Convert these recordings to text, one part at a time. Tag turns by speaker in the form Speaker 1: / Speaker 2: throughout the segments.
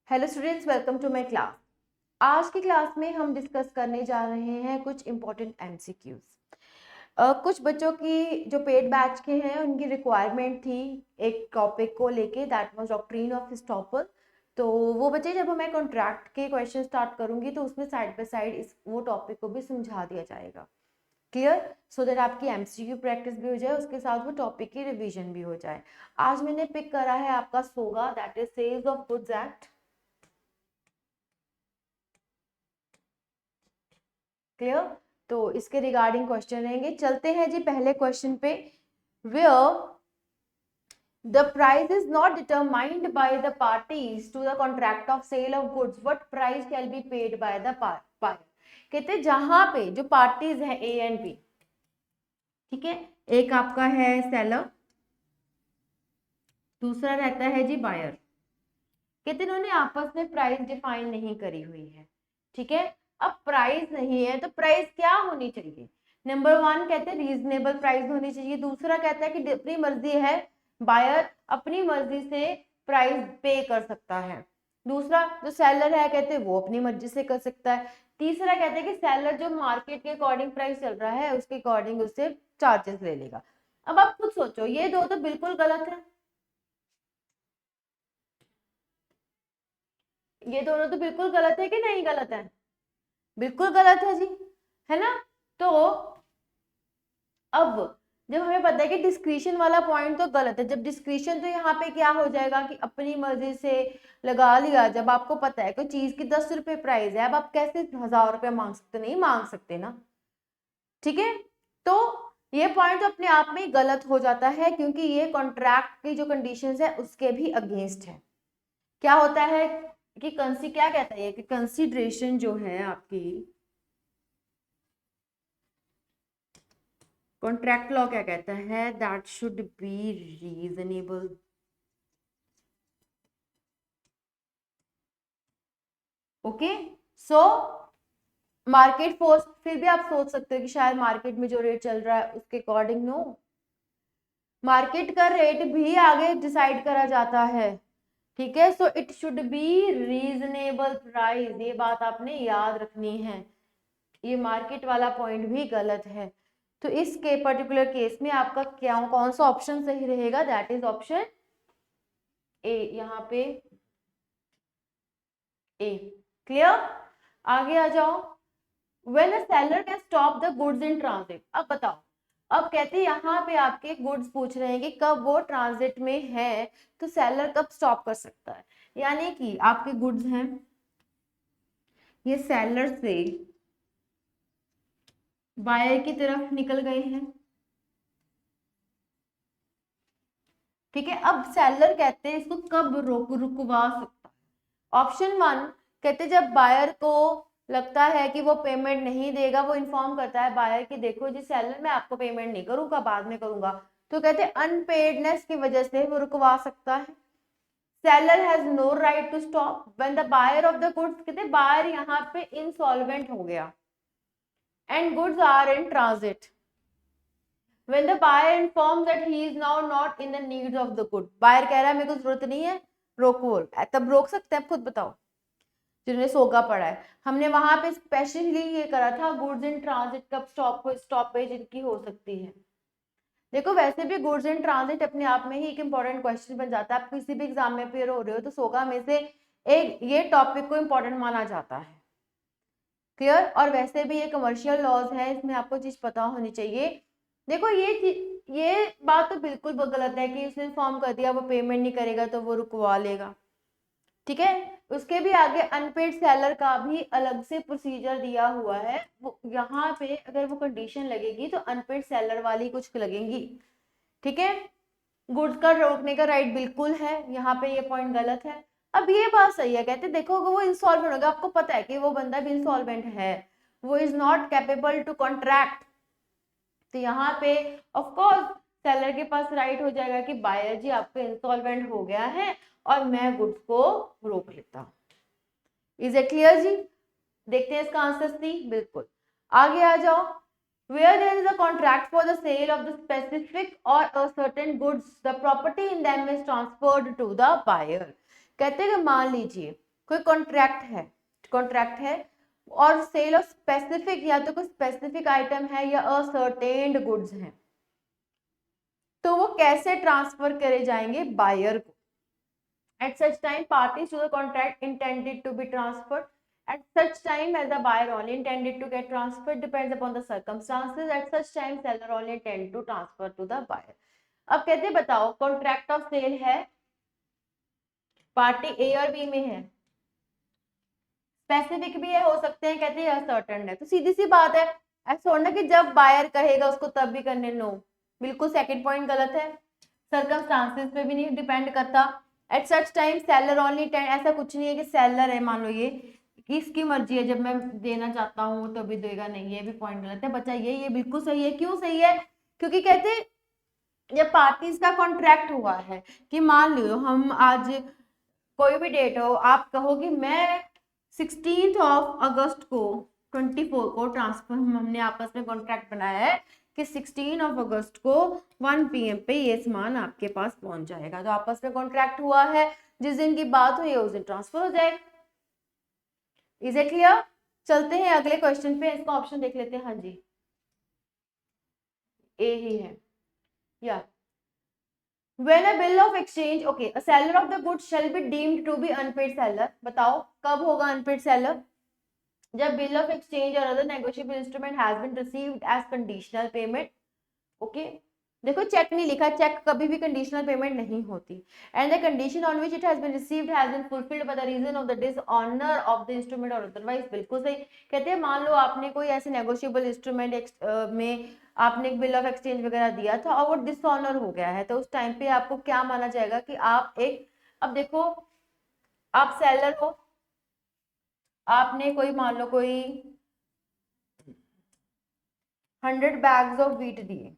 Speaker 1: Hello students, welcome to my class. आज की class में हम डिस्कस करने जा रहे हैं कुछ इंपॉर्टेंट एमसीक्यूज। कुछ बच्चों की जो पेड बैच के हैं उनकी रिक्वायरमेंट थी एक टॉपिक को लेके, that was doctrine of Aristotle. तो वो बच्चे, जब मैं कॉन्ट्रैक्ट के क्वेश्चन स्टार्ट करूंगी तो उसमें साइड बाय साइड इस वो टॉपिक को भी समझा दिया जाएगा। क्लियर? सो दैट आपकी एमसीक्यू प्रैक्टिस भी हो जाए, उसके साथ वो टॉपिक की रिवीजन भी हो जाए। आज मैंने पिक करा है आपका SOGA, that is Sale of goods Act. Clear? तो इसके रिगार्डिंग क्वेश्चन रहेंगे। चलते हैं जी पहले क्वेश्चन पे। Where the price is not determined by the parties to the contract of sale of goods, what price shall be paid by the buyer. कहते हैं जहां पे जो पार्टीज हैं ए एंड बी, ठीक है, एक आपका है सेलर, दूसरा रहता है जी बायर। कहते इन्होंने आपस में प्राइस डिफाइन नहीं करी हुई है, ठीक है। अब प्राइस नहीं है तो प्राइस क्या होनी चाहिए? नंबर वन कहते हैं रीजनेबल प्राइस होनी चाहिए। दूसरा कहता है कि अपनी मर्जी है, बायर अपनी मर्जी से प्राइस पे कर सकता है। दूसरा जो सेलर है कहते हैं वो अपनी मर्जी से कर सकता है। तीसरा कहते हैं कि सेलर जो मार्केट के अकॉर्डिंग प्राइस चल रहा है उसके अकॉर्डिंग उससे चार्जेस ले लेगा। अब आप खुद सोचो, ये दो तो बिल्कुल गलत है, ये दोनों तो बिल्कुल गलत है कि नहीं गलत है? बिल्कुल गलत है जी, है ना। तो अब जब हमें पता है कि डिस्क्रिशन वाला पॉइंट तो गलत है, जब डिस्क्रिशन तो यहाँ पे क्या हो जाएगा कि अपनी मर्जी से लगा लिया। जब आपको पता है कोई चीज की 10 रुपए प्राइस है, अब आप कैसे 1000 रुपया मांग सकते? नहीं मांग सकते ना, ठीक है। तो ये पॉइंट अपने आप में गलत हो जाता है क्योंकि ये कॉन्ट्रैक्ट की जो कंडीशंस है उसके भी अगेंस्ट है। क्या होता है कि क्या कहता है कि कंसिडरेशन जो है आपकी, कॉन्ट्रैक्ट लॉ क्या कहता है, that should be reasonable. Okay, so market force, फिर भी आप सोच सकते हो कि शायद मार्केट में जो रेट चल रहा है उसके अकॉर्डिंग, नो, मार्केट का रेट भी आगे डिसाइड करा जाता है, ठीक है। So it should be reasonable price, ये बात आपने याद रखनी है। ये मार्केट वाला पॉइंट भी गलत है। तो इसके पर्टिकुलर केस में आपका क्या, कौन सा ऑप्शन सही रहेगा? दैट इज ऑप्शन ए, यहाँ पे ए। क्लियर? आगे आ जाओ। When a seller can stop the goods in transit, अब बताओ, अब कहते हैं यहाँ पे आपके गुड्स पूछ रहे हैं कि कब वो ट्रांजिट में है, तो सेलर कब स्टॉप कर सकता है। यानी कि आपके गुड्स हैं, ये सेलर से बायर की तरफ निकल गए हैं, ठीक है। अब सेलर कहते हैं इसको कब रुकवा सकता है। ऑप्शन वन कहते जब बायर को लगता है कि वो पेमेंट नहीं देगा, वो इन्फॉर्म करता है बायर कि देखो जी सेलर, मैं आपको पेमेंट नहीं करूंगा, बाद में करूंगा। तो कहते हैं अनपेडनेस की वजह से वो रुकवा सकता है। Seller has no right to stop when the buyer of the goods, कहते बायर यहाँ पे इंसॉल्वेंट हो गया and goods are in transit, when the buyer informs that he is now not in the needs of the good, buyer कह रहा है मेरे को जरूरत नहीं है, रोको, तब रोक सकते हैं? खुद बताओ, जिन्होंने सोगा पढ़ा है, हमने वहां पे स्पेशली ये करा था गुड्स इन ट्रांजिट कब स्टॉपेज इनकी हो सकती है। देखो वैसे भी गुड्स इन ट्रांजिट अपने आप में ही एक इंपॉर्टेंट क्वेश्चन बन जाता है। आप किसी भी एग्जाम में अपेयर हो रहे हो तो सोगा में से एक ये टॉपिक को इंपॉर्टेंट माना जाता है। क्लियर? और वैसे भी ये कमर्शियल लॉज है, इसमें आपको चीज पता होनी चाहिए। देखो ये बात तो बिल्कुल गलत है कि उसने इन्फॉर्म कर दिया वो पेमेंट नहीं करेगा तो वो रुकवा लेगा, ठीक है। उसके भी आगे अनपेड सेलर का भी अलग से प्रोसीजर दिया हुआ है। वो यहाँ पे अगर वो कंडीशन लगेगी तो अनपेड सेलर वाली कुछ लगेंगी, ठीक है। गुड्स का रोकने का राइट बिल्कुल है, यहाँ पे ये पॉइंट गलत है। अब ये बात सही है, कहते देखो वो इंसॉल्वेंट होगा, आपको पता है कि वो बंदा भी इंसॉल्वेंट है, वो is not capable to contract, तो यहाँ पे ऑफ कोर्स सेलर के पास राइट हो जाएगा कि बायर जी आपका इंसॉल्वेंट हो गया है और मैं गुड्स को रोक लेता हूँ। इज इट क्लियर जी? देखते हैं इसका आंसर सी, बिल्कुल। आगे आ जाओ। Where there is a contract for the sale of the specific or a certain goods, the property in them is transferred to the buyer. कहते हैं कि मान लीजिए कोई कॉन्ट्रैक्ट है और सेल ऑफ स्पेसिफिक, या तो कोई स्पेसिफिक आइटम है या असर्टेन्ड गुड्स हैं, तो वो कैसे ट्रांसफर करे जाएंगे? बायर को। At such time parties to the contract intended to be transferred at such time as the buyer only intended to get transferred depends upon the circumstances. At such time seller only intend to transfer to the buyer. अब कहते हैं बताओ contract of cell है, party ए और B में है, specific भी है, हो सकते हैं, कहते हैं असर्टेन है, तो सीधी सी बात है, ऐसा होना कि जब बायर कहेगा उसको तब भी करने, नो, बिल्कुल सेकंड पॉइंट गलत है, सर्कमस्टांसेस पे भी नहीं डिपेंड करता। Eight such time seller only tend, ऐसा कुछ नहीं है कि सेलर है, मान लो ये कि इसकी मर्जी है, जब मैं देना चाहता हूँ तभी देगा, नहीं, ये भी पॉइंट गलत है बच्चा, ये बिल्कुल सही है। क्यों सही है? क्योंकि कहते जब पार्टीज का कॉन्ट्रैक्ट हुआ है कि मान लो हम आज कोई भी डेट हो, आप कहो कि मैं 16 अगस्त को 24 को ट्रांसफर, हमने आपस में कॉन्ट्रैक्ट बनाया है कि 16 अगस्त को 1 PM पे ये सामान आपके पास पहुंच जाएगा, तो आपस में कॉन्ट्रैक्ट हुआ है, जिस दिन की बात हुई है उस दिन ट्रांसफर हो जाएगा। Is it clear? चलते हैं अगले क्वेश्चन पे, इसका ऑप्शन देख लेते हैं। हाँ जी, ए ही है या When a bill of exchange, okay, a seller of the goods shall be deemed to be unpaid seller. बताओ कब होगा unpaid seller? जब bill of exchange or other negotiable instrument has been received as conditional payment. Okay, देखो cheque नहीं लिखा, cheque कभी भी conditional payment नहीं होती। And the condition on which it has been received has been fulfilled by the reason of the dishonour of the instrument और otherwise. बिल्कुल सही। कहते हैं मान लो आपने कोई ऐसे नेगोशिएबल इंस्ट्रूमेंट में आपने एक बिल ऑफ एक्सचेंज वगैरह दिया था और वो डिसऑनर हो गया है, तो उस टाइम पे आपको क्या माना जाएगा कि आप एक, अब देखो आप सेलर हो, आपने कोई मान लो कोई 100 बैग्स ऑफ व्हीट दिए,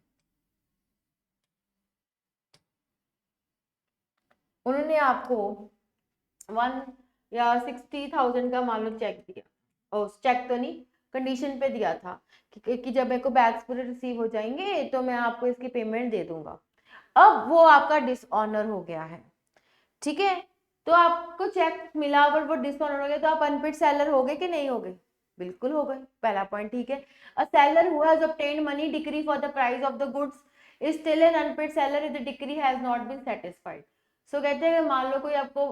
Speaker 1: उन्होंने आपको 1 या 60,000 का मान लो चेक दिया, और चेक तो नहीं, कंडीशन पे दिया था कि जब मेरे को बैग्स पूरे रिसीव हो जाएंगे तो मैं आपको इसकी पेमेंट दे दूंगा। अब वो आपका डिसऑनर हो गया है, ठीक है, तो आपको चेक मिला और वो डिसऑनर हो गया, तो आप अनपेड सेलर हो गए कि नहीं हो गए? बिल्कुल हो गए, पहला पॉइंट ठीक है। A seller who has obtained money decree for the price of the goods is still an unpaid seller if the decree has not been satisfied. So कहते हैं मान लो कोई आपको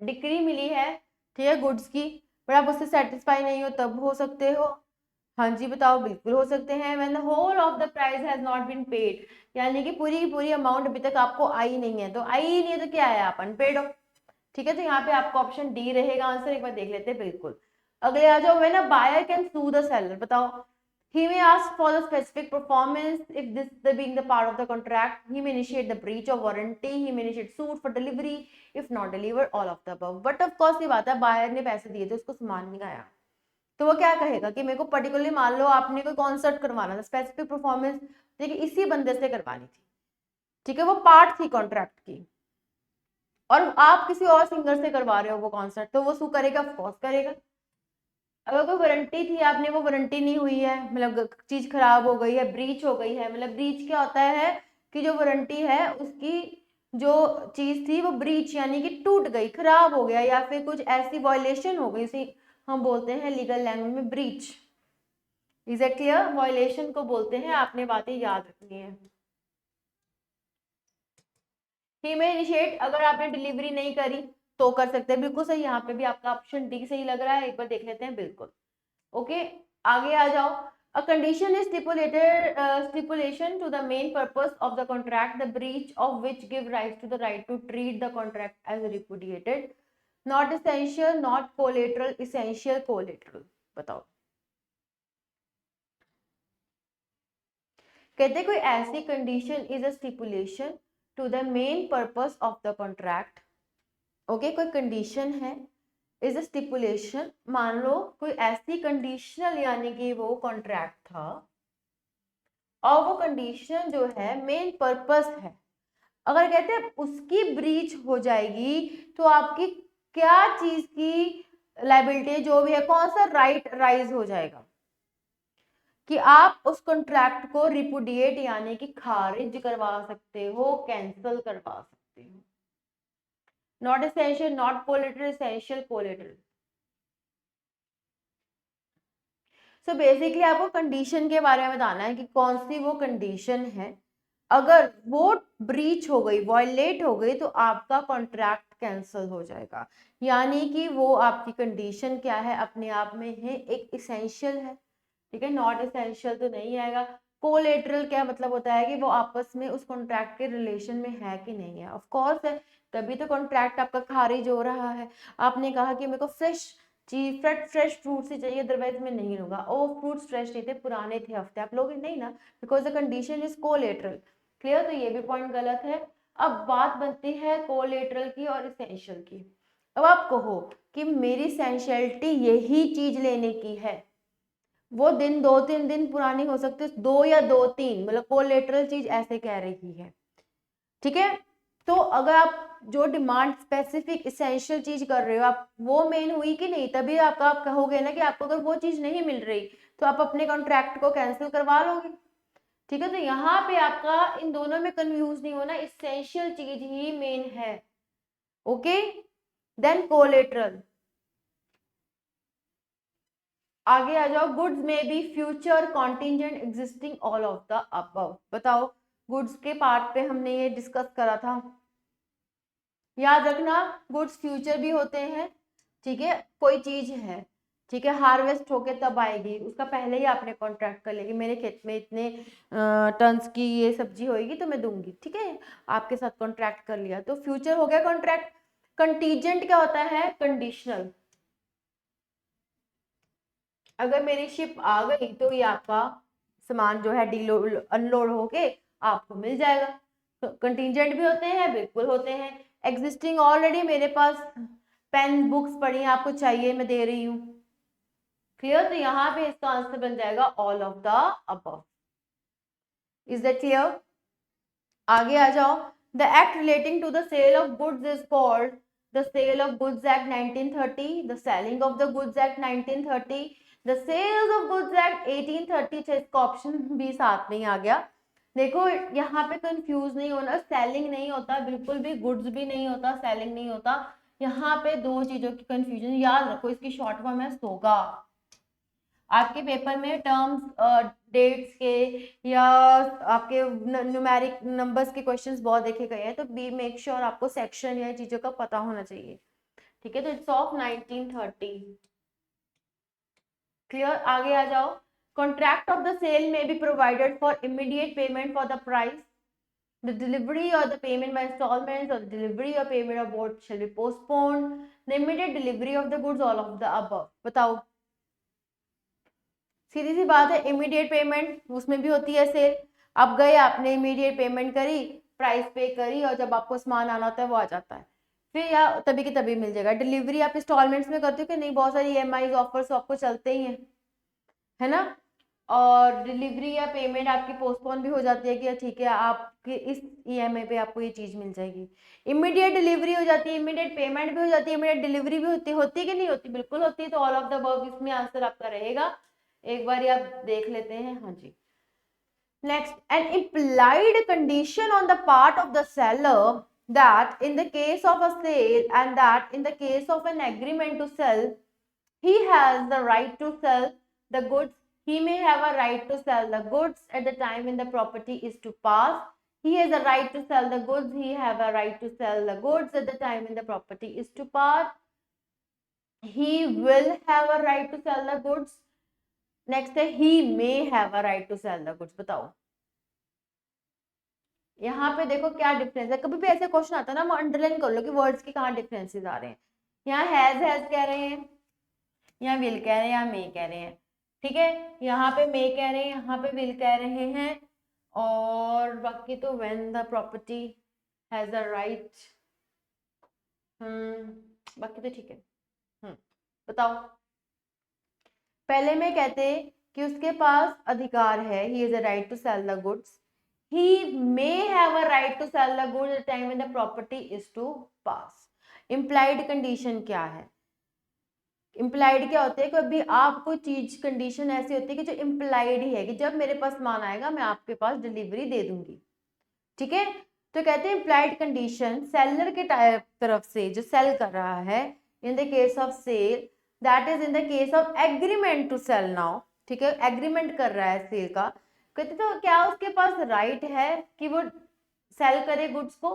Speaker 1: डिक्री मिली है, ठीक है, गुड्स की, पर आप उससे सेटिस्फाई नहीं हो, तब हो सकते हो। हाँ जी बताओ, बिल्कुल हो सकते हैं। When the whole of the price has not been paid, यानी कि पूरी की पूरी अमाउंट अभी तक आपको आई नहीं है, तो आई ही नहीं है तो क्या है, आप अनपेड हो, ठीक है, तो यहाँ पे आपका ऑप्शन डी रहेगा आंसर। एक बार देख लेते हैं, बिल्कुल। अगले आ जाओ, when a buyer can sue the seller, बताओ he may ask for the specific performance if this being the part of the contract, he may initiate the breach of warranty, he may initiate suit for delivery if not delivered, all of the above। but of course ये बात है, buyer ने पैसे दिए थे, उसको सामान नहीं आया, तो वो क्या कहेगा कि मेरे को पर्टिकुलरली मान लो आपने कोई कॉन्सर्ट करवाना था, स्पेसिफिक परफॉर्मेंस देखिए इसी बंदे से करवानी थी, ठीक है, वो पार्ट थी कॉन्ट्रैक्ट की, और आप किसी और सिंगर से करवा रहे हो वो कॉन्सर्ट, तो वो शू करेगा, ऑफकोर्स करेगा। अगर कोई वारंटी थी, आपने वो वारंटी नहीं हुई है, मतलब चीज खराब हो गई है, ब्रीच हो गई है, मतलब ब्रीच क्या होता है कि जो वारंटी है उसकी जो चीज थी वो ब्रीच यानी कि टूट गई, खराब हो गया, या फिर कुछ ऐसी वायलेशन हो गई, इसे हम बोलते हैं लीगल लैंग्वेज में breach. Is it clear? Violation को बोलते हैं, आपने बातें याद रखनी है। ही में इनिशिएट, अगर आपने डिलीवरी नहीं करी तो कर सकते हैं, बिल्कुल सही, यहाँ पे भी आपका ऑप्शन डी सही लग रहा है, एक बार देख लेते हैं, बिल्कुल ओके। आगे आ जाओ, a condition is stipulated stipulation to the main purpose of the contract the breach of which give right to the right to treat the contract as repudiated, not essential, not collateral, essential, collateral. बताओ, कहते कोई ऐसी condition is a stipulation to the main purpose of the contract, okay, कोई condition है, is a stipulation, मान लो कोई ऐसी कंडीशनल यानी कि वो कॉन्ट्रैक्ट था और वो कंडीशन जो है मेन पर्पस है, अगर कहते हैं उसकी ब्रीच हो जाएगी तो आपकी क्या चीज की लाइबिलिटी जो भी है, कौन सा राइट राइज हो जाएगा कि आप उस कॉन्ट्रैक्ट को रिपुडिएट यानी कि खारिज करवा सकते हो, कैंसिल करवा सकते हो। Not essential, not collateral, essential, collateral. So basically आपको कंडीशन के बारे में बताना है कि कौन सी वो कंडीशन है, अगर वो ब्रीच हो गई, वायलेट हो गई, तो आपका कॉन्ट्रैक्ट कैंसिल हो जाएगा। यानी कि वो आपकी कंडीशन क्या है, अपने आप में है एक इसेंशियल है, ठीक है, नॉट इसेंशियल तो नहीं आएगा। कोलेटरल क्या मतलब होता है कि वो आपस में उस कॉन्ट्रैक्ट के रिलेशन में है कि नहीं है, ऑफ कोर्स है, तभी तो कॉन्ट्रैक्ट आपका खारिज हो रहा है। आपने कहा कि मेरे को फ्रेश चीज, फ्रेश फ्रूट ही चाहिए, अदरवाइज मैं नहीं लूंगा। ओ फ्रूट्स फ्रेश नहीं थे, पुराने थे, हफ्ते, आप लोग नहीं ना, because the condition is collateral. Clear, तो ये भी पॉइंट गलत है। अब बात बनती है कोलेटरल की और इसेंशियल की। अब आप कहो कि मेरी इसेंशियलिटी यही चीज लेने की है, वो दिन 2-3 दिन पुरानी हो सकती है, 2 या 2-3, मतलब कोलेटरल चीज ऐसे कह रही है, ठीक है। तो अगर आप जो डिमांड स्पेसिफिक इसेंशियल चीज कर रहे हो, आप वो मेन हुई कि नहीं, तभी आप कहोगे ना कि आपको अगर वो चीज नहीं मिल रही तो आप अपने कॉन्ट्रैक्ट को कैंसिल करवा लोगे, ठीक है। तो यहाँ पे आपका इन दोनों में कंफ्यूज नहीं होना, इसेंशियल चीज ही मेन है, ओके। देन कोलेटरल, आगे आ जाओ। गुड्स में B future contingent existing all of the above. बताओ, गुड्स के पार्ट पे हमने ये डिस्कस करा था, याद रखना, गुड्स फ्यूचर भी होते हैं, ठीक है। कोई चीज है, ठीक है, हार्वेस्ट होके तब आएगी, उसका पहले ही आपने कॉन्ट्रैक्ट कर लिया कि मेरे खेत में इतने टन्स की ये सब्जी होएगी तो मैं दूंगी, ठीक है, आपके साथ कॉन्ट्रैक्ट कर लिया, तो फ्यूचर हो गया कॉन्ट्रैक्ट। कंटीजेंट क्या होता है, कंडीशनल। अगर मेरी शिप आ गई तो ये आपका सामान जो है डीलोड अनलोड होके आपको मिल जाएगा। तो कंटीजेंट भी होते हैं, बिल्कुल होते हैं। एग्जिस्टिंग, ऑलरेडी मेरे पास पेन बुक्स पड़ी हैं, आपको चाहिए, मैं दे रही हूँ। क्लियर, तो यहाँ पे इसका आंसर बन जाएगा all of the above. Is that clear? आगे आ जाओ। The act relating to the sale of goods is called the sale of goods act 1930, the selling of the goods act 1930, the sales of goods act 1830। इसका option भी साथ में ही आ गया। देखो यहाँ पे कंफ्यूज नहीं होना, सेलिंग नहीं होता बिल्कुल भी, गुड्स भी नहीं होता, सेलिंग नहीं होता। यहाँ पे दो चीजों की कंफ्यूजन, याद रखो, इसकी शॉर्ट फॉर्म है सोगा। आपके पेपर में टर्म्स, डेट्स के या आपके न्यूमेरिक नंबर्स के क्वेश्चंस बहुत देखे गए हैं, तो बी मेक श्योर आपको सेक्शन या चीजों का पता होना चाहिए, ठीक है। तो इट्स ऑफ 1930। क्लियर, आगे आ जाओ। कॉन्ट्रैक्ट ऑफ द सेल में be provided for immediate payment for the price, the delivery or the payment by installments, or the delivery or payment of both shall be postponed, the immediate delivery of the goods, all of the above। बताओ, सीधी सी बात है, immediate payment उसमें भी होती है cell. अब गए, आपने इमीडिएट पेमेंट करी, प्राइस पे करी, और जब आपको सामान आना होता है वो आ जाता है, फिर या तभी की तभी मिल जाएगा। डिलीवरी आप इंस्टॉलमेंट्स में करते हो कि नहीं, बहुत सारी ईएमआई ऑफर्स आपको चलते ही हैं, है ना। और डिलीवरी या पेमेंट आपकी पोस्टपोन भी हो जाती है कि ठीक है आपके इस ईएमआई पे आपको ये चीज मिल जाएगी। इमीडिएट डिलीवरी हो जाती है, इमीडिएट पेमेंट भी हो जाती है, इमीडिएट डिलीवरी भी होती है कि नहीं होती, बिल्कुल होती है। तो ऑल ऑफ द अबव इसमें आंसर आपका रहेगा, एक बार आप देख लेते हैं, हाँ जी। Next, an implied condition on the part of the seller that in the case of a sale and that in the case of an agreement to sell, he has the right to sell the goods. He may have a right to sell the goods at the time when the property is to pass. He has a right to sell the goods. He have a right to sell the goods at the time when the property is to pass. He will have a right to sell the goods. Next है he may have a right to sell the goods. बताओ यहाँ पे देखो क्या difference है, कभी भी ऐसे क्वेश्चन आता है ना, अंडरलाइन कर लो कि वर्ड्स के कहाँ डिफरेंसेस आ रहे हैं। यहाँ हैज कह रहे हैं, यहाँ विल कह रहे हैं, यहाँ मे कह रहे हैं, ठीक है। यहाँ पे मे कह रहे हैं, यहाँ पे विल कह रहे हैं, और बाकी तो when the property has a right, बाकी तो ठीक है। बताओ, पहले में कहते कि उसके पास अधिकार है, he is a right to sell the goods, he may have a right to sell the goods at time when the property is to pass. Implied condition क्या है, इम्प्लाइड क्या होते हैं, कभी आप कोई चीज कंडीशन ऐसी होती है कि जो इम्प्लाइड ही है कि जब मेरे पास सामान आएगा मैं आपके पास डिलीवरी दे दूंगी, ठीक है। तो कहते हैं इम्प्लाइड कंडीशन सेलर के तरफ से जो सेल कर रहा है in the case of sale, that is in the case of agreement to sell now, ठीक है, एग्रीमेंट कर रहा है सेल का। कहते तो क्या उसके पास राइट है कि वो सेल करे गुड्स को,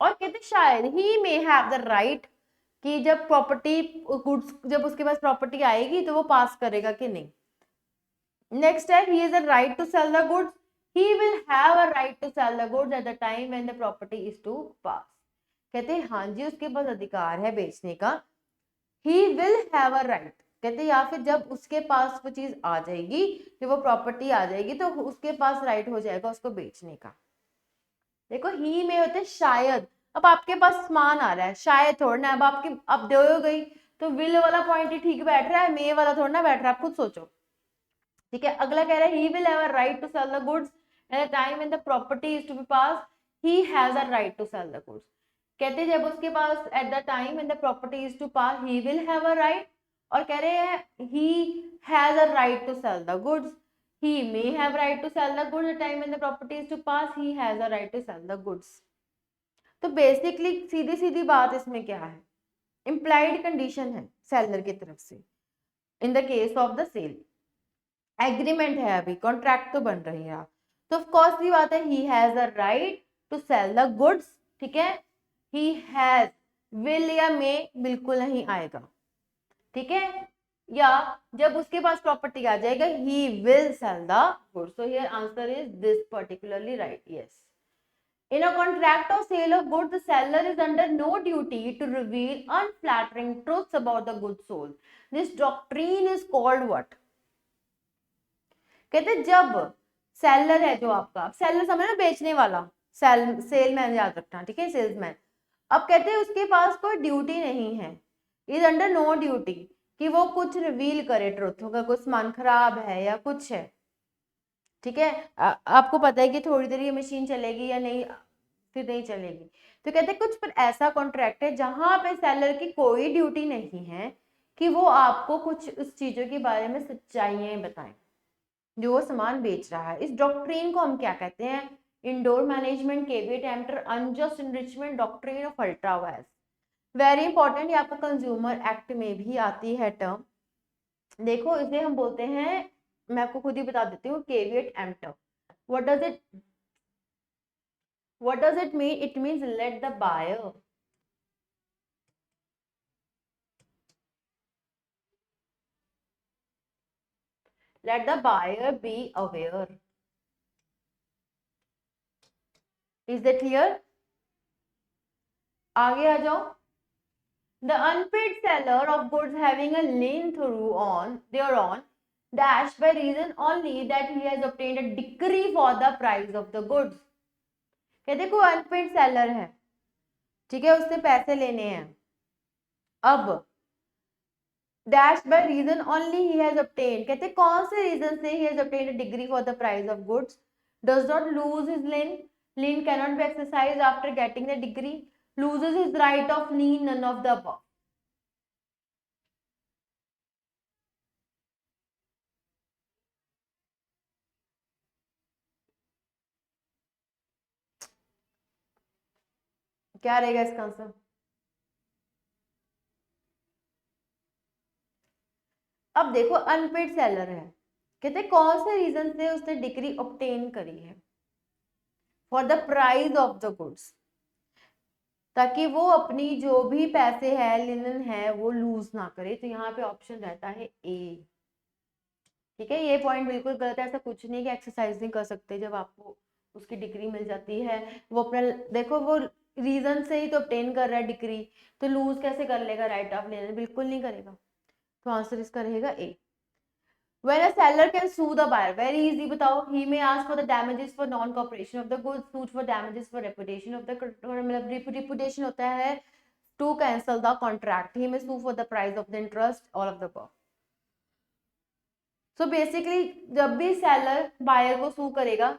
Speaker 1: और कहते शायद ही मे हैव द राइट कि जब प्रॉपर्टी गुड्स जब उसके पास प्रॉपर्टी आएगी तो वो पास करेगा कि नहीं। नेक्स्ट है he is a right to sell the goods, he will have a right to sell the goods at the time when the property is to pass। कहते हैं हाँ जी उसके पास अधिकार है बेचने का, he will have a right, कहते या फिर जब उसके पास वो चीज आ जाएगी, जब वो प्रॉपर्टी आ जाएगी तो उसके पास राइट हो जाएगा उसको बेचने का। देखो ही में होते शायद, अब आपके पास सामान आ रहा है शायद थोड़ा ना, अब आपकी अब दे गई तो विल वाला पॉइंट ही ठीक बैठ रहा है, मे वाला थोड़ा ना बैठ रहा है, आप खुद सोचो। ठीक है, अगला कह रहा है he will have a right to sell the goods at the time when the property is to be passed, he has a right to sell the goods। कहते जब उसके पास at the time when the property is to pass he will have a right, और कह रहे हैं he has a right to sell the goods, he may have right to sell the goods at the time when the property is to pass, he has a right to sell the goods। तो basically सीधी सीधी बात इसमें क्या है, implied condition है seller की तरफ से in the case of the sale, agreement है अभी कॉन्ट्रैक्ट तो बन रही है, तो ऑफ कोर्स की बात है he has a right to sell the goods, ठीक है, ही हैज, विल या मे बिल्कुल नहीं आएगा, ठीक है, या जब उसके पास प्रॉपर्टी आ जाएगा he will sell the goods. So here answer is this particularly right, yes. In a contract of sale of goods, the seller is under no duty to reveal unflattering truths about the goods sold. This doctrine is called what? कहते जब seller है जो आपका, seller समझ ना बेचने वाला, salesman याद रखना, ठीक है, सेल्समैन। अब कहते हैं उसके पास कोई ड्यूटी नहीं है, इज अंडर नो ड्यूटी कि वो कुछ रिवील करे ट्रुथ, होगा कोई सामान खराब है या कुछ है, ठीक है, आपको पता है कि थोड़ी देर ये मशीन चलेगी या नहीं, फिर नहीं चलेगी, तो कहते कुछ पर ऐसा कॉन्ट्रैक्ट है जहां पे सेलर की कोई ड्यूटी नहीं है कि वो आपको कुछ उस चीजों के बारे में सच्चाइयां बताएं जो वो सामान बेच रहा है। इस डॉक्ट्रिन को हम क्या कहते हैं, indoor management caveat emptor unjust enrichment doctrine of ultra vires. Very important, ये आपका कंज्यूमर एक्ट में भी आती है टर्म, देखो इसे हम बोलते हैं, मैं आपको खुद ही बता देती हूँ, caveat emptor. what does it mean? It means let the buyer be aware। Is that clear? आगे आ जाओ। The unpaid seller of goods having a lien through on thereon dash by reason only that he has obtained a decree for the price of the goods। कहते कोई unpaid seller है, ठीक है, उससे पैसे लेने हैं, अब dash by reason only he has obtained, कहते कौन से रीजन से he has obtained a degree for the price of goods, does not lose his lien cannot be exercised after getting the degree, loses his right of lien, none of the above। क्या रहेगा इसका answer? अब देखो unpaid seller है, कहते कौन से reason से उसने डिग्री ऑब्टेन करी है, for the price of the goods, ताकि वो अपनी जो भी पैसे है लिनन है वो लूज ना करे, तो यहाँ पे ऑप्शन रहता है ए, ठीक है, ये पॉइंट बिल्कुल गलत है, ऐसा कुछ नहीं कि एक्सरसाइज नहीं कर सकते जब आपको उसकी डिग्री मिल जाती है, वो अपना देखो वो रीजन से ही तो ऑब्टेन कर रहा है डिग्री, तो लूज कैसे कर लेगा राइट ऑफ लेने, बिल्कुल नहीं करेगा, तो आंसर इसका रहेगा ए। When a seller can sue the buyer, very easy बताओ, he may ask for the damages for non-cooperation of the goods, suit for damages for reputation of the, मतलब reputation होता है to cancel the contract, he may sue for the price of the interest, all of the above। So basically जब भी seller buyer को सू करेगा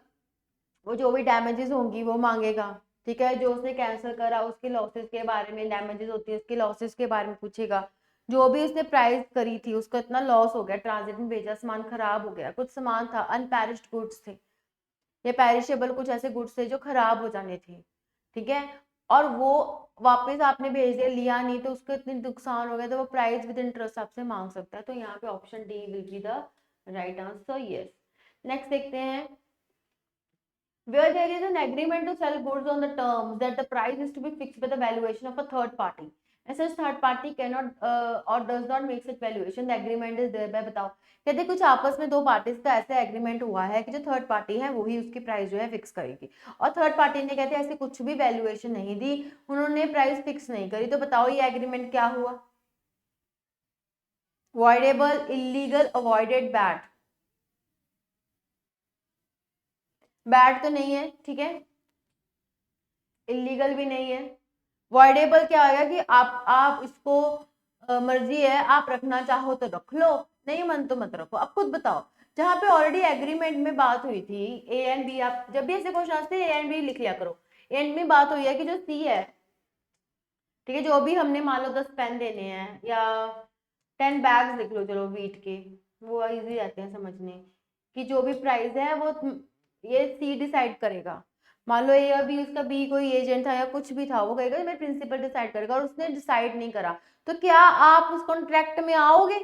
Speaker 1: वो जो भी डैमेजेस होंगी वो मांगेगा, ठीक है, जो उसने कैंसिल करा उसके लॉसेस के बारे में, डैमेजेस होती है उसके लॉसेस के बारे में पूछेगा, जो भी उसने प्राइस करी थी उसका इतना लॉस हो गया, ट्रांजिट में भेजा सामान खराब हो गया, कुछ सामान था अनपैरिश्ड गुड्स थे, ये पेरिशेबल कुछ ऐसे गुड्स थे जो खराब हो जाने थे, ठीक है, और वो वापस आपने भेज दिया, लिया नहीं तो उसको इतनी नुकसान हो गया तो वो प्राइस विद इंटरेस्ट आपसे मांग सकता है। तो यहाँ पे option D will be the right answer, yes. Next देखते हैं, where there is an agreement to sell goods on the terms that the price is to be fixed by the valuation of a third party, and such third party cannot or does not make such valuation, the agreement is thereby, बताओ, कहते कुछ आपस में दो parties का ऐसा agreement हुआ है कि जो थर्ड पार्टी है वही उसकी प्राइस जो है फिक्स करेगी, और थर्ड पार्टी ने कहते ऐसे कुछ भी वैल्यूएशन नहीं दी, उन्होंने प्राइस फिक्स नहीं करी, तो बताओ ये एग्रीमेंट क्या हुआ? Voidable, illegal, avoided, bad? Bad तो नहीं है, ठीक है, इलीगल भी नहीं है। वॉइडेबल क्या होगा कि आप इसको मर्जी है, आप रखना चाहो तो रख लो, नहीं मन तो मत रखो। अब खुद बताओ, जहां पे ऑलरेडी एग्रीमेंट में बात हुई थी ए एंड बी, आप जब भी ऐसे क्वेश्चन आते हैं ए एंड बी लिख लिया करो। ए एंड में बात हुई है कि जो सी है, ठीक है, जो भी हमने मान लो 10 पेन देने हैं या 10 बैग्स लिख लो चलो वीट के, वो इजी रहते हैं समझने, कि जो भी प्राइस है वो ये सी डिसाइड करेगा। मान लो ए अभी उसका बी कोई एजेंट था या कुछ भी था, वो कहेगा मेरे प्रिंसिपल डिसाइड करेगा, और उसने डिसाइड नहीं करा, तो क्या आप उस कॉन्ट्रैक्ट में आओगे?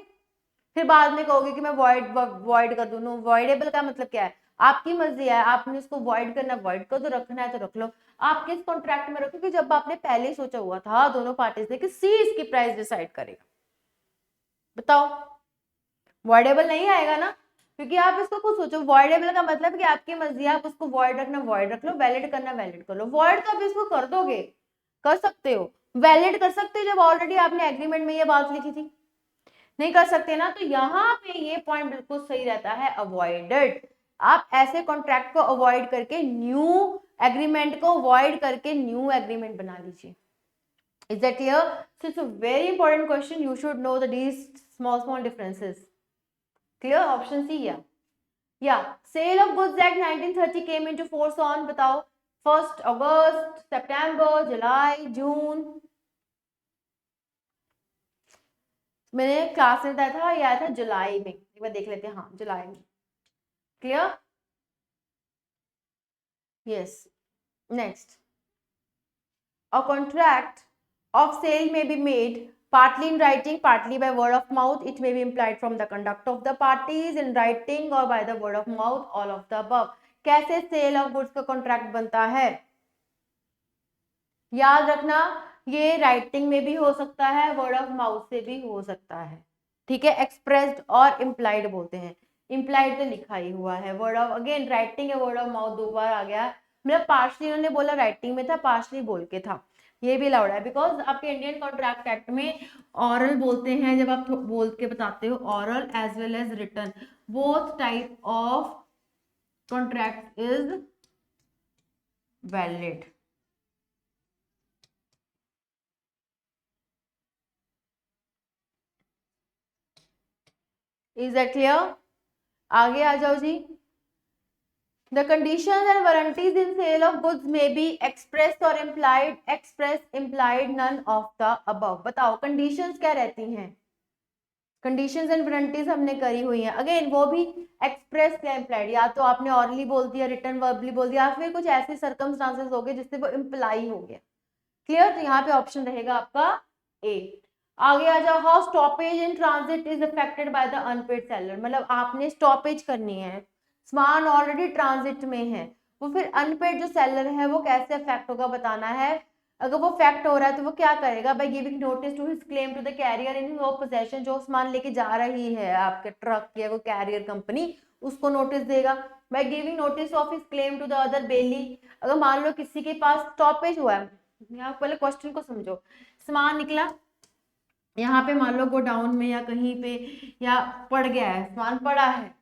Speaker 1: फिर बाद में कहोगे कि मैं वॉइड कर दूं। नो, वॉइडेबल का मतलब क्या है? आपकी मर्जी है, आपने उसको वॉइड करना वॉइड कर दो, रखना है तो रख लो। आप किस कॉन्ट्रैक्ट में रखो कि जब आपने पहले ही सोचा हुआ था दोनों पार्टीज ने कि सी इसकी प्राइस डिसाइड करेगा। बताओ, वॉइडेबल नहीं आएगा ना, क्योंकि आप इसको खुद सोचो। वॉइडेबल का मतलब कि आपकी मर्जी है, आप उसको वॉइड रखना वॉइड रख लो, वैलिड करना वैलिड कर लो। वॉइड तो आप इसको कर दोगे, कर सकते हो, वैलिड कर सकते हो जब ऑलरेडी आपने एग्रीमेंट में ये बात लिखी थी, नहीं कर सकते ना। तो यहाँ पे ये पॉइंट बिल्कुल सही रहता है, अवॉइडेड। आप ऐसे कॉन्ट्रैक्ट को अवॉइड करके न्यू एग्रीमेंट को अवॉइड करके न्यू एग्रीमेंट बना लीजिए। Is that clear? So it's a very important question. You should know these small differences. Clear? Option C, yeah. Yeah. Sale of Goods Act 1930 came into force on, बताओ, 1st August, September, July, June? मैंने class में बताया था, यह आया था जुलाई में, एक बार देख लेते हैं। हाँ, जुलाई में। Clear? Yes. Next, a contract of sale may be made partly in writing, partly by word of mouth. It may be implied from the conduct of the parties in writing or by the word of mouth, all of the above. कैसे cell of goods का contract बनता है? याद रखना, ये writing में भी हो सकता है, वर्ड ऑफ माउथ से भी हो सकता है, ठीक है। एक्सप्रेस्ड और इम्प्लाइड बोलते हैं, इम्प्लाइड तो लिखा ही हुआ है, वर्ड ऑफ, अगेन राइटिंग है, वर्ड ऑफ माउथ दो बार आ गया, मतलब पार्शली उन्होंने बोला राइटिंग में था, पार्शली बोल के था, ये भी अलाउड है। बिकॉज आपके इंडियन कॉन्ट्रैक्ट एक्ट में ऑरल बोलते हैं, जब आप बोल के बताते हो, oral as well as written, both type of contract is valid. Is that clear? आगे आ जाओ जी। The conditions and warranties in sale of goods may be expressed or implied. Express, implied, none of the above. बताओ conditions क्या रहती हैं? Conditions and warranties हमने करी हुई हैं। Again वो भी express या implied, या तो आपने orally बोल दिया, written verbally बोल दिया, फिर कुछ ऐसे circumstances हो गए जिससे वो imply हो गया। क्लियर? तो यहाँ पे ऑप्शन रहेगा आपका ए। आगे आ जाओ, how stoppage in transit is affected by the unpaid seller. मतलब आपने स्टॉपेज करनी है, सामान ऑलरेडी ट्रांजिट में है, वो फिर अनपेड जो सेलर है वो कैसे अफेक्ट होगा बताना है। अगर वो अफेक्ट हो रहा है तो वो क्या करेगा? By giving notice to his claim to the carrier in your possession. जो सामान लेके जा रही है आपके ट्रक या वो कैरियर कंपनी, उसको नोटिस देगा। By giving notice of his claim to the other bailee. अगर मान लो किसी के पास स्टॉपेज हुआ है, यहाँ पहले क्वेश्चन को समझो, सामान निकला यहाँ पे मान लो गोडाउन में या कहीं पे, या पड़ गया है, सामान पड़ा है,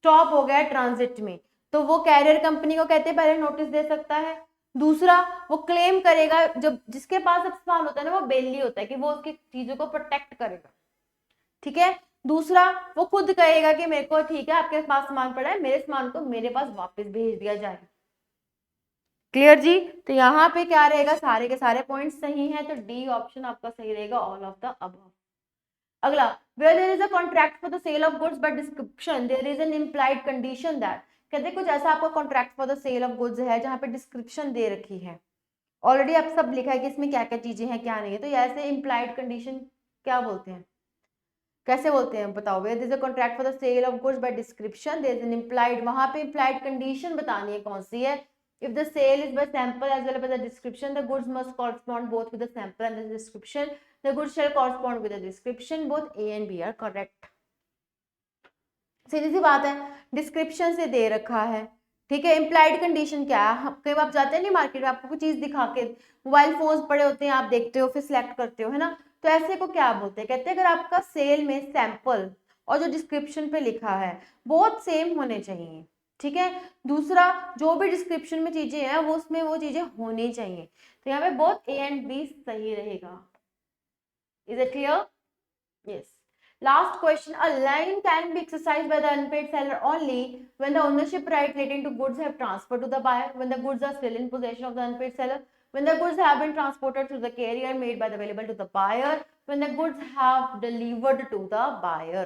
Speaker 1: स्टॉप हो गया है ट्रांजिट में, तो वो कैरियर कंपनी को कहते हैं पहले नोटिस दे सकता है। दूसरा, वो क्लेम करेगा, जब जिसके पास अब सामान होता है ना, वो बेली होता है कि वो उसकी चीजों को प्रोटेक्ट करेगा, ठीक है। दूसरा, वो खुद कहेगा कि मेरे को ठीक है, आपके पास सामान पड़ा है, मेरे सामान को मेरे पास वापस भेज दिया जाए। क्लियर जी? तो यहाँ पे क्या रहेगा, सारे के सारे पॉइंट सही हैं, तो डी ऑप्शन आपका सही रहेगा, ऑल ऑफ द अबव। अगला, where there is a contract for the sale of goods by description there is an implied condition that, कहते कुछ ऐसा आपका contract for the sale of goods है जहां पे डिस्क्रिप्शन दे रखी है ऑलरेडी आप सब लिखा है कि इसमें क्या क्या चीजें हैं क्या नहीं है, तो ऐसे इम्प्लाइड कंडीशन क्या बोलते हैं, कैसे बोलते हैं बताओ। Where there is a contract for the sale of goods by description, there is an implied, वहां पे इम्प्लाइड कंडीशन बतानी है कौन सी है। If the sale is by sample as well as by the description, the goods must correspond both with the sample and the description. The goods shall correspond with the description. Both A and B are correct. सीधी सी बात है, description से दे रखा है, ठीक है। Implied condition क्या है, कई बार आप जाते हैं नहीं मार्केट में, आपको कोई चीज दिखा के, मोबाइल फोन्स पड़े होते हैं, आप देखते हो फिर सिलेक्ट करते हो, है ना। तो ऐसे को क्या बोलते हैं, कहते हैं अगर आपका सेल में सैंपल और जो डिस्क्रिप्शन पे लिखा है बहुत सेम होने चाहिए, ठीक है। दूसरा, जो भी डिस्क्रिप्शन में चीजें हैं वो उसमें वो चीजें होनी चाहिए, तो यहाँ पे बोथ ए एंड बी सही रहेगा। Is it clear? Yes. Last question, a line can be exercised by the unpaid seller only when the ownership right relating to goods have transferred to the buyer, when the goods are still in possession of the unpaid seller, when the goods have been transported through the carrier made by the available to the buyer, when the goods have delivered to the buyer.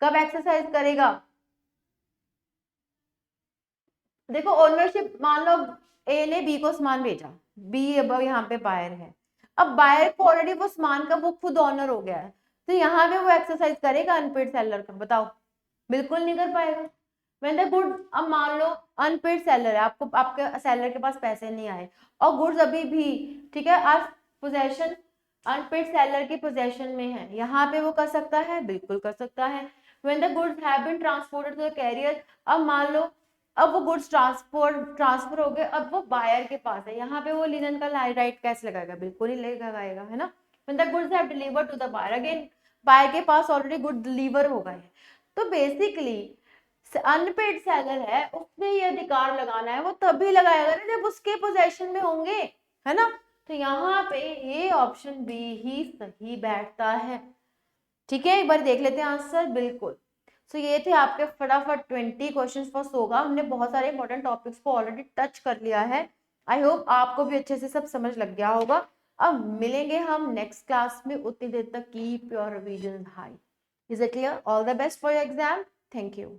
Speaker 1: कब exercise करेगा? देखो ownership, मान लो ए ने B को सामान भेजा, B अब यहाँ पे बायर है, अब बायर को ऑलरेडी वो सामान का वो खुद ऑनर हो गया है, तो यहाँ पे वो एक्सरसाइज करेगा अनपेड सेलर का? बताओ, बिल्कुल नहीं कर पाएगा। व्हेन द गुड, अब मान लो अनपेड सेलर है, आपको आपके सेलर के पास पैसे नहीं आए और गुड्स अभी भी, ठीक है, आज पोजेशन अनपेड सेलर की पोजेशन में है, यहाँ पे वो कर सकता है? बिल्कुल कर सकता है। When the goods have been transported to the carrier, अब मान लो अब वो गुड्स ट्रांसफर हो गए, अब वो बायर के पास है, यहाँ पे वो लिनन का राइट कैसे लगाएगा? बिल्कुल ही लगाएगा, है ना। When the goods have delivered to the buyer, again buyer के पास ऑलरेडी गुड डिलीवर हो गए, तो बेसिकली अनपेड सेलर है, उसने ये अधिकार लगाना है, वो तभी लगाएगा ना जब उसके पोजेशन में होंगे, है ना। तो यहाँ पे ये ऑप्शन बी ही सही बैठता है, ठीक है। एक बार देख लेते हैं आंसर, बिल्कुल। सो ये थे आपके फटाफट 20 क्वेश्चंस फॉर सोगा। हमने बहुत सारे इंपॉर्टेंट टॉपिक्स को ऑलरेडी टच कर लिया है। आई होप आपको भी अच्छे से सब समझ लग गया होगा। अब मिलेंगे हम नेक्स्ट क्लास में, उतनी देर तक keep your revision high. Is it clear? All the best for your exam. Thank you.